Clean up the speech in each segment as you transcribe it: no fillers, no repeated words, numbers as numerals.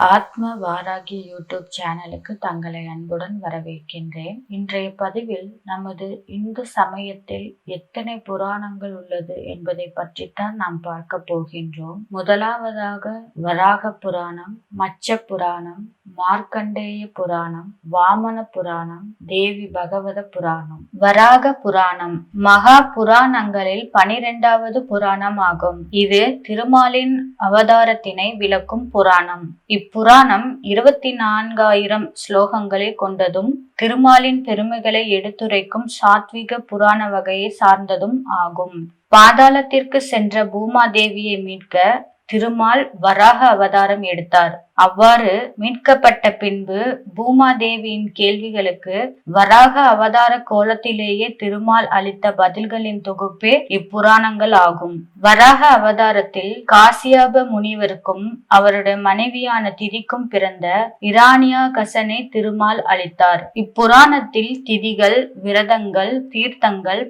ஆத்ம வாராகி யூடியூப் சேனலுக்கு தங்களை அன்புடன் வரவேற்கின்றேன். இன்றைய பதிவில் நமது இந்து சமயத்தில் எத்தனை புராணங்கள் உள்ளது என்பதை பற்றித்தான் நாம் பார்க்க போகின்றோம். முதலாவதாக வராக புராணம், மச்ச புராணம், மார்க்கண்டேய புராணம், வாமன புராணம், தேவி பகவத புராணம். வராக புராணம் மகா புராணங்களில் 12வது புராணம் ஆகும். இது திருமாலின் அவதாரத்தினை விளக்கும் புராணம். இப்புராணம் 24,000 ஸ்லோகங்களை கொண்டதும் திருமாலின் பெருமைகளை எடுத்துரைக்கும் சாத்விக புராண வகையை சார்ந்ததும் ஆகும். பாதாளத்திற்கு சென்ற பூமாதேவியை மீட்க திருமால் வராக அவதாரம் எடுத்தார். அவ்வாறு மீட்கப்பட்ட பின்பு பூமாதேவியின் கேள்விகளுக்கு வராக அவதார கோலத்திலேயே திருமால் அளித்த பதில்களின் தொகுப்பே இப்புராணங்கள் ஆகும். வராக அவதாரத்தில் காசியாப முனிவருக்கும் அவருடைய மனைவியான திதிக்கும் பிறந்த இராணியா கசனை திருமால் அளித்தார். இப்புராணத்தில் திதிகள், விரதங்கள், தீர்த்தங்கள்,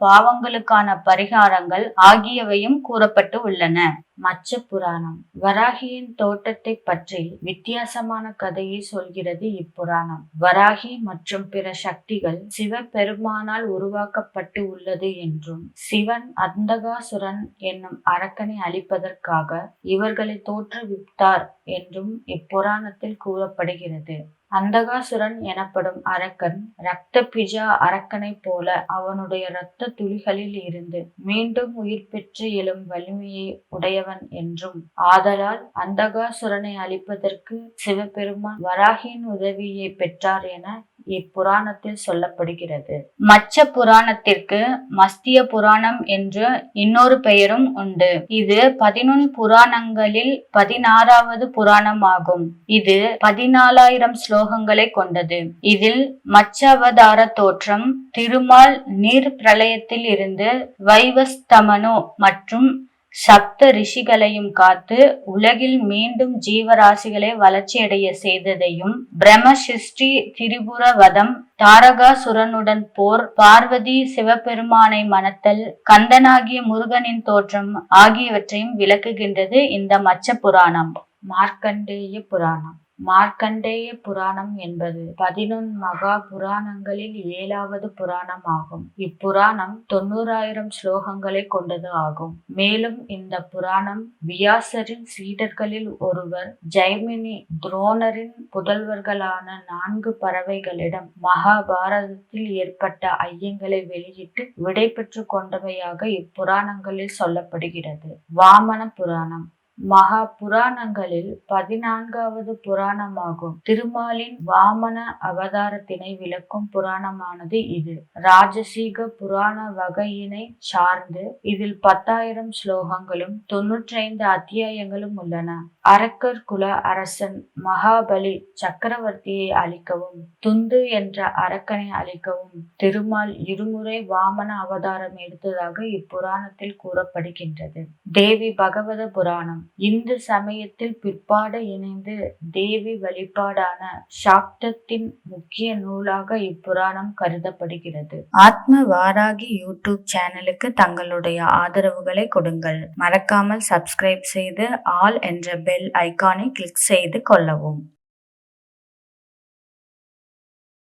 பாவங்களுக்கான பரிகாரங்கள் ஆகியவையும் கூறப்பட்டு உள்ளன. மச்ச புராணம் வராகியின் தோட்டத்தை பற்றி வித்தியாசமான கதையை சொல்கிறது இப்புராணம். வராகி மற்றும் பிற சக்திகள் சிவபெருமானால் உருவாக்கப்பட்டு உள்ளது என்றும், சிவன் அந்தகாசுரன் என்னும் அரக்கனை அழிப்பதற்காக இவர்களை தோற்றுவித்தார் என்றும் இப்புராணத்தில் கூறப்படுகிறது. அந்தகாசுரன் எனப்படும் அரக்கன் இரத்த பிஜா அரக்கனை போல அவனுடைய இரத்த துளிகளில் இருந்து மீண்டும் உயிர் பெற்று எழும் வலிமையை உடையவன் என்றும், ஆதலால் அந்தகாசுரனை அழிப்பதற்கு சிவபெருமான் வராகியின் உதவியை பெற்றார் என இப்புராணத்தில் சொல்லப்படுகிறது. மச்ச புராணத்திற்கு மஸ்திய புராணம் என்று இன்னொரு பெயரும் உண்டு. இது 11 புராணங்களில் 16வது புராணம் ஆகும். இது 14,000 ஸ்லோகங்களை கொண்டது. இதில் மச்ச அவதார தோற்றம், திருமால் நீர் பிரளயத்தில் இருந்து வைவஸ்தமனு மற்றும் சப்த ரிஷிகளையும் காத்து உலகில் மீண்டும் ஜீவராசிகளை வளர்ச்சியடைய செய்ததையும், பிரம்ம சிருஷ்டி, திரிபுர வதம், தாரகாசுரனுடன் போர், பார்வதி சிவபெருமானை மணத்தல், கந்தனாகிய முருகனின் தோற்றம் ஆகியவற்றையும் விளக்குகின்றது இந்த மச்ச புராணம். மார்க்கண்டேய புராணம். மார்க்கண்டேய புராணம் என்பது 11 மகா புராணங்களில் 7வது புராணம் ஆகும். இப்புராணம் 90,000 ஸ்லோகங்களை கொண்டது ஆகும். மேலும் இந்த புராணம் வியாசரின் சீடர்களில் ஒருவர் ஜெய்மினி துரோணரின் புதல்வர்களான 4 பறவைகளிடம் மகாபாரதத்தில் ஏற்பட்ட ஐயங்களை வெளியிட்டு விடை பெற்று கொண்டவையாக இப்புராணங்களில் சொல்லப்படுகிறது. வாமன புராணம் மகா புராணங்களில் 14வது புராணமாகும். திருமாலின் வாமன அவதாரத்தினை விளக்கும் புராணமானது இது. ராஜசீக புராண வகையினை சார்ந்து இதில் 10,000 ஸ்லோகங்களும் 95 அத்தியாயங்களும் உள்ளன. அரக்கர் குல அரசன் மகாபலி சக்கரவர்த்தியை அழிக்கவும், துந்து என்ற அரக்கனை அழிக்கவும் திருமால் இருமுறை வாமன அவதாரம் எடுத்ததாக இப்புராணத்தில் கூறப்படுகின்றது. தேவி பகவத புராணம் இந்து சமயத்தில் பிற்பாடு இணைந்து தேவி வழிபாடான சாக்தத்தின் முக்கிய நூலாக இப்புராணம் கருதப்படுகிறது. ஆத்ம வாராகி யூடியூப் சேனலுக்கு தங்களுடைய ஆதரவுகளை கொடுங்கள். மறக்காமல் சப்ஸ்கிரைப் செய்து ஆல் என்ற பெல் ஐகானை கிளிக் செய்து கொள்ளவும்.